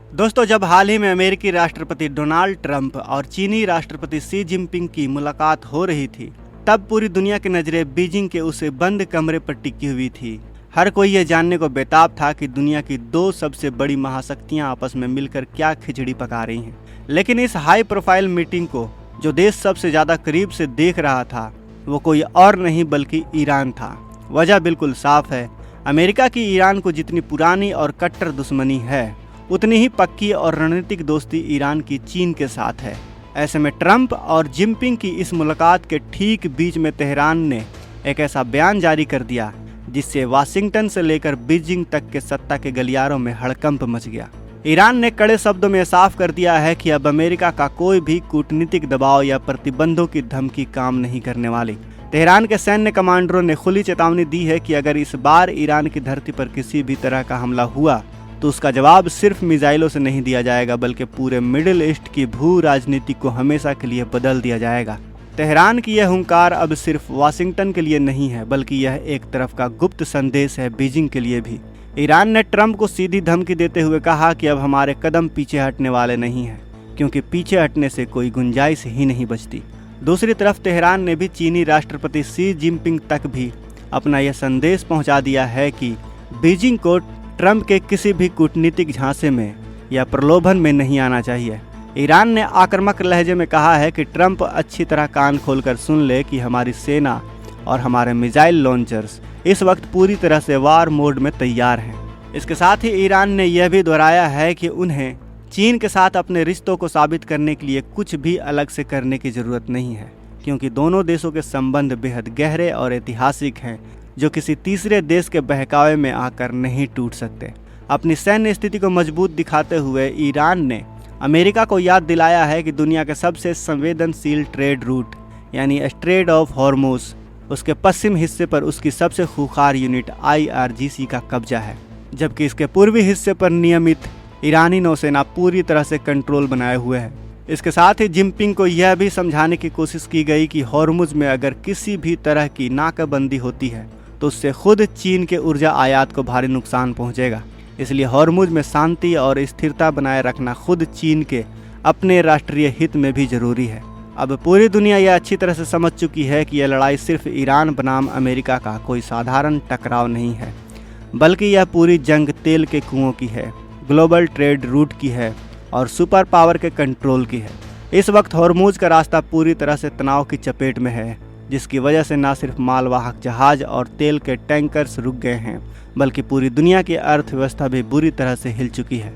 दोस्तों, जब हाल ही में अमेरिकी राष्ट्रपति डोनाल्ड ट्रंप और चीनी राष्ट्रपति शी जिनपिंग की मुलाकात हो रही थी, तब पूरी दुनिया की नजरें बीजिंग के उस बंद कमरे पर टिकी हुई थी। हर कोई ये जानने को बेताब था कि दुनिया की दो सबसे बड़ी महाशक्तियां आपस में मिलकर क्या खिचड़ी पका रही हैं। लेकिन इस हाई प्रोफाइल मीटिंग को जो देश सबसे ज्यादा करीब से देख रहा था, वो कोई और नहीं बल्कि ईरान था। वजह बिल्कुल साफ है। अमेरिका की ईरान को जितनी पुरानी और कट्टर दुश्मनी है, उतनी ही पक्की और रणनीतिक दोस्ती ईरान की चीन के साथ है। ऐसे में ट्रंप और जिनपिंग की इस मुलाकात के ठीक बीच में तेहरान ने एक ऐसा बयान जारी कर दिया जिससे वाशिंगटन से लेकर बीजिंग तक के सत्ता के गलियारों में हड़कंप मच गया। ईरान ने कड़े शब्दों में साफ कर दिया है कि अब अमेरिका का कोई भी कूटनीतिक दबाव या प्रतिबंधों की धमकी काम नहीं करने वाली। तेहरान के सैन्य कमांडरों ने खुली चेतावनी दी है कि अगर इस बार ईरान की धरती पर किसी भी तरह का हमला हुआ तो उसका जवाब सिर्फ मिसाइलों से नहीं दिया जाएगा, बल्कि पूरे मिडिल ईस्ट की भू राजनीति को हमेशा के लिए बदल दिया जाएगा। तेहरान की यह हुंकार अब सिर्फ वाशिंगटन के लिए नहीं है, बल्कि यह एक तरफ का गुप्त संदेश है बीजिंग के लिए भी। ईरान ने ट्रंप को सीधी धमकी देते हुए कहा कि अब हमारे कदम पीछे हटने वाले नहीं हैं, क्योंकि पीछे हटने से कोई गुंजाइश ही नहीं बचती। दूसरी तरफ तेहरान ने भी चीनी राष्ट्रपति शी जिनपिंग तक भी अपना यह संदेश पहुंचा दिया है कि बीजिंग को ट्रंप के किसी भी कूटनीतिक झांसे में या प्रलोभन में नहीं आना चाहिए। ईरान ने आक्रामक लहजे में कहा है कि ट्रंप अच्छी तरह कान खोलकर सुन ले कि हमारी सेना और हमारे मिसाइल लॉन्चर्स इस वक्त पूरी तरह से वार मोड में तैयार हैं। इसके साथ ही ईरान ने यह भी दोहराया है कि उन्हें चीन के साथ अपने रिश्तों को साबित करने के लिए कुछ भी अलग से करने की जरूरत नहीं है, क्योंकि दोनों देशों के संबंध बेहद गहरे और ऐतिहासिक हैं, जो किसी तीसरे देश के बहकावे में आकर नहीं टूट सकते। अपनी सैन्य स्थिति को मजबूत दिखाते हुए ईरान ने अमेरिका को याद दिलाया है कि दुनिया के सबसे संवेदनशील ट्रेड रूट यानी स्ट्रेट ऑफ हॉर्मुज, उसके पश्चिम हिस्से पर उसकी सबसे खूंखार यूनिट IRGC का कब्जा है, जबकि इसके पूर्वी हिस्से पर नियमित ईरानी नौसेना पूरी तरह से कंट्रोल बनाए हुए है। इसके साथ ही जिनपिंग को यह भी समझाने की कोशिश की गई कि हॉर्मुज में अगर किसी भी तरह की नाकाबंदी होती है तो उससे खुद चीन के ऊर्जा आयात को भारी नुकसान पहुंचेगा। इसलिए हॉर्मुज में शांति और स्थिरता बनाए रखना खुद चीन के अपने राष्ट्रीय हित में भी जरूरी है। अब पूरी दुनिया यह अच्छी तरह से समझ चुकी है कि यह लड़ाई सिर्फ ईरान बनाम अमेरिका का कोई साधारण टकराव नहीं है, बल्कि यह पूरी जंग तेल के कुओं की है, ग्लोबल ट्रेड रूट की है और सुपर पावर के कंट्रोल की है। इस वक्त हॉर्मुज का रास्ता पूरी तरह से तनाव की चपेट में है, जिसकी वजह से न सिर्फ मालवाहक जहाज और तेल के टैंकर्स रुक गए हैं, बल्कि पूरी दुनिया की अर्थव्यवस्था भी बुरी तरह से हिल चुकी है।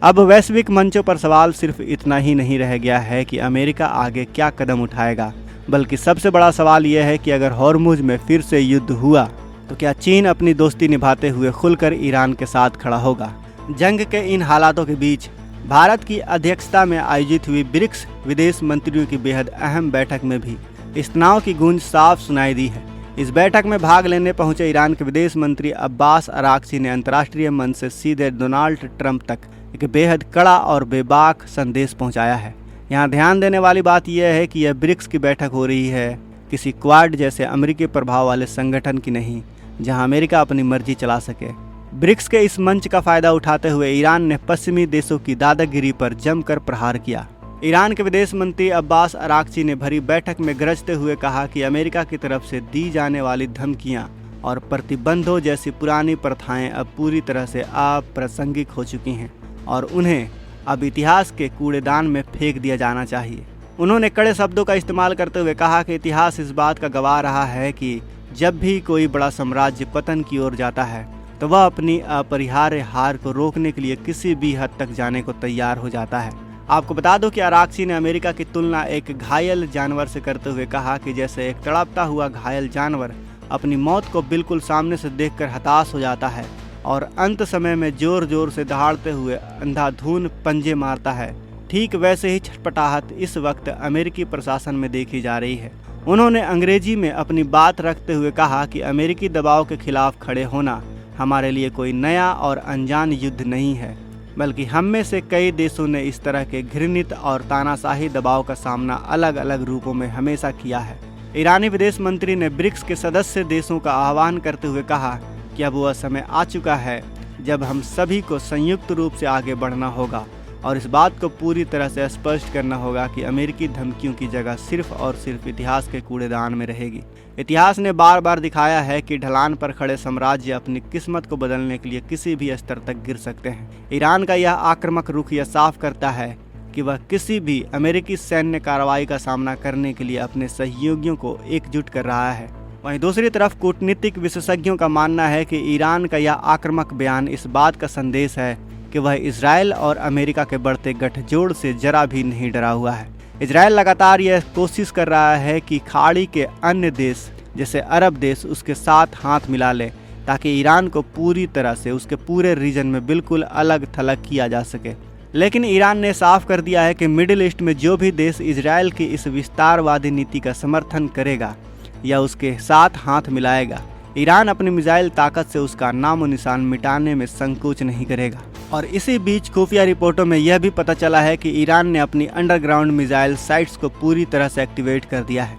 अब वैश्विक मंचों पर सवाल सिर्फ इतना ही नहीं रह गया है कि अमेरिका आगे क्या कदम उठाएगा, बल्कि सबसे बड़ा सवाल यह है कि अगर हॉर्मुज में फिर से युद्ध हुआ तो क्या चीन अपनी दोस्ती निभाते हुए खुलकर ईरान के साथ खड़ा होगा। जंग के इन हालातों के बीच भारत की अध्यक्षता में आयोजित हुई ब्रिक्स विदेश मंत्रियों की बेहद अहम बैठक में भी इस तनाव की गूंज साफ सुनाई दी है। इस बैठक में भाग लेने पहुंचे ईरान के विदेश मंत्री अब्बास अराक्ची ने अंतर्राष्ट्रीय मंच से सीधे डोनाल्ड ट्रंप तक एक बेहद कड़ा और बेबाक संदेश पहुंचाया है। यहां ध्यान देने वाली बात यह है कि यह ब्रिक्स की बैठक हो रही है किसी क्वाड जैसे अमेरिकी प्रभाव वाले संगठन की नहीं, जहां अमेरिका अपनी मर्जी चला सके। ब्रिक्स के इस मंच का फायदा उठाते हुए ईरान ने पश्चिमी देशों की दादागिरी पर जमकर प्रहार किया। ईरान के विदेश मंत्री अब्बास अराक्ची ने भरी बैठक में गरजते हुए कहा कि अमेरिका की तरफ से दी जाने वाली धमकियां और प्रतिबंधों जैसी पुरानी प्रथाएं अब पूरी तरह से अप्रासंगिक हो चुकी हैं और उन्हें अब इतिहास के कूड़ेदान में फेंक दिया जाना चाहिए। उन्होंने कड़े शब्दों का इस्तेमाल करते हुए कहा कि इतिहास इस बात का गवाह रहा है कि जब भी कोई बड़ा साम्राज्य पतन की ओर जाता है तो वह अपनी अपरिहार्य हार को रोकने के लिए किसी भी हद तक जाने को तैयार हो जाता है। आपको बता दो कि अराक्ची ने अमेरिका की तुलना एक घायल जानवर से करते हुए कहा कि जैसे एक तड़पता हुआ घायल जानवर अपनी मौत को बिल्कुल सामने से देखकर हताश हो जाता है और अंत समय में जोर जोर से दहाड़ते हुए अंधाधुन पंजे मारता है, ठीक वैसे ही छटपटाहट इस वक्त अमेरिकी प्रशासन में देखी जा रही है। उन्होंने अंग्रेजी में अपनी बात रखते हुए कहा कि अमेरिकी दबाव के खिलाफ खड़े होना हमारे लिए कोई नया और अनजान युद्ध नहीं है, बल्कि हम में से कई देशों ने इस तरह के घृणित और तानाशाही दबाव का सामना अलग अलग रूपों में हमेशा किया है। ईरानी विदेश मंत्री ने ब्रिक्स के सदस्य देशों का आह्वान करते हुए कहा कि अब वह समय आ चुका है जब हम सभी को संयुक्त रूप से आगे बढ़ना होगा और इस बात को पूरी तरह से स्पष्ट करना होगा कि अमेरिकी धमकियों की जगह सिर्फ और सिर्फ इतिहास के कूड़ेदान में रहेगी। इतिहास ने बार बार दिखाया है कि ढलान पर खड़े साम्राज्य अपनी किस्मत को बदलने के लिए किसी भी स्तर तक गिर सकते हैं। ईरान का यह आक्रामक रुख यह साफ करता है कि वह किसी भी अमेरिकी सैन्य कार्रवाई का सामना करने के लिए अपने सहयोगियों को एकजुट कर रहा है। वहीं दूसरी तरफ कूटनीतिक विशेषज्ञों का मानना है कि ईरान का यह आक्रामक बयान इस बात का संदेश है कि वह इजरायल और अमेरिका के बढ़ते गठजोड़ से जरा भी नहीं डरा हुआ है। इजरायल लगातार यह कोशिश कर रहा है कि खाड़ी के अन्य देश जैसे अरब देश उसके साथ हाथ मिला ले ताकि ईरान को पूरी तरह से उसके पूरे रीजन में बिल्कुल अलग थलग किया जा सके। लेकिन ईरान ने साफ कर दिया है कि मिडिल ईस्ट में जो भी देश इजरायल की इस विस्तारवादी नीति का समर्थन करेगा या उसके साथ हाथ मिलाएगा, ईरान अपनी मिसाइल ताकत से उसका नामो निशान मिटाने में संकोच नहीं करेगा। और इसी बीच खुफिया रिपोर्टों में यह भी पता चला है कि ईरान ने अपनी अंडरग्राउंड मिसाइल साइट्स को पूरी तरह से एक्टिवेट कर दिया है।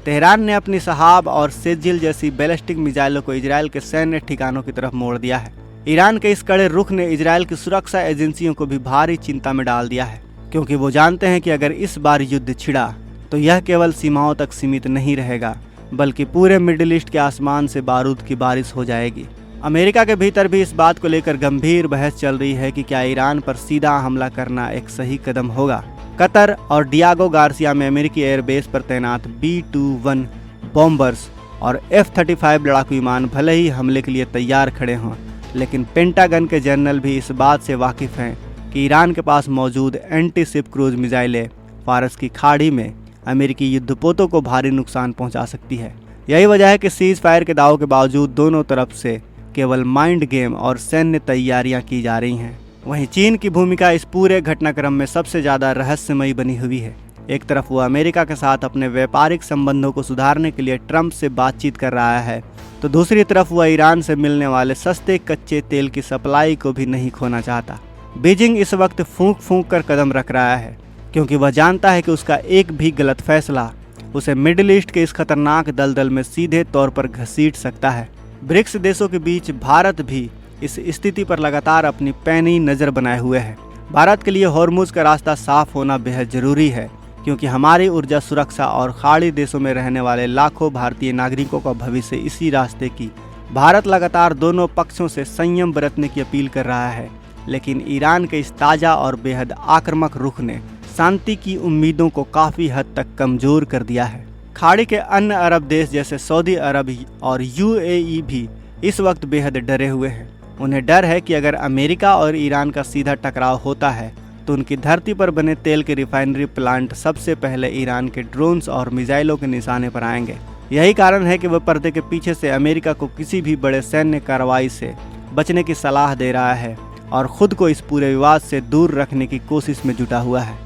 तेहरान ने अपनी सहाब और सेजिल जैसी बैलिस्टिक मिसाइलों को इजरायल के सैन्य ठिकानों की तरफ मोड़ दिया है। ईरान के इस कड़े रुख ने इजरायल की सुरक्षा एजेंसियों को भी भारी चिंता में डाल दिया है, क्योंकि वो जानते हैं कि अगर इस बार युद्ध छिड़ा तो यह केवल सीमाओं तक सीमित नहीं रहेगा बल्कि पूरे मिडिल ईस्ट के आसमान से बारूद की बारिश हो जाएगी। अमेरिका के भीतर भी इस बात को लेकर गंभीर बहस चल रही है कि क्या ईरान पर सीधा हमला करना एक सही कदम होगा। कतर और डियागो गार्सिया में अमेरिकी एयरबेस पर तैनात B-21 बॉम्बर्स और F-35 लड़ाकू विमान भले ही हमले के लिए तैयार खड़े हों, लेकिन पेंटागन के जनरल भी इस बात से वाकिफ हैं कि ईरान के पास मौजूद एंटी शिप क्रूज मिसाइलें फारस की खाड़ी में अमेरिकी युद्धपोतों को भारी नुकसान पहुंचा सकती है। यही वजह है कि सीज फायर के दावों के बावजूद दोनों तरफ से केवल माइंड गेम और सैन्य तैयारियां की जा रही हैं। वहीं चीन की भूमिका इस पूरे घटनाक्रम में सबसे ज़्यादा रहस्यमयी बनी हुई है। एक तरफ वो अमेरिका के साथ अपने व्यापारिक संबंधों को सुधारने के लिए ट्रंप से बातचीत कर रहा है, तो दूसरी तरफ वह ईरान से मिलने वाले सस्ते कच्चे तेल की सप्लाई को भी नहीं खोना चाहता। बीजिंग इस वक्त फूंक फूंक कर कदम रख रहा है, क्योंकि वह जानता है कि उसका एक भी गलत फैसला उसे मिडिल ईस्ट के इस खतरनाक दलदल में सीधे तौर पर घसीट सकता है। ब्रिक्स देशों के बीच भारत भी इस स्थिति पर लगातार अपनी पैनी नज़र बनाए हुए है। भारत के लिए हॉर्मुज का रास्ता साफ होना बेहद जरूरी है, क्योंकि हमारी ऊर्जा सुरक्षा और खाड़ी देशों में रहने वाले लाखों भारतीय नागरिकों का भविष्य इसी रास्ते की। भारत लगातार दोनों पक्षों से संयम बरतने की अपील कर रहा है, लेकिन ईरान के इस ताज़ा और बेहद आक्रामक रुख ने शांति की उम्मीदों को काफ़ी हद तक कमज़ोर कर दिया है। खाड़ी के अन्य अरब देश जैसे सऊदी अरब और UAE भी इस वक्त बेहद डरे हुए हैं। उन्हें डर है कि अगर अमेरिका और ईरान का सीधा टकराव होता है तो उनकी धरती पर बने तेल के रिफाइनरी प्लांट सबसे पहले ईरान के ड्रोन्स और मिसाइलों के निशाने पर आएंगे। यही कारण है कि वह पर्दे के पीछे से अमेरिका को किसी भी बड़े सैन्य कार्रवाई से बचने की सलाह दे रहा है और खुद को इस पूरे विवाद से दूर रखने की कोशिश में जुटा हुआ है।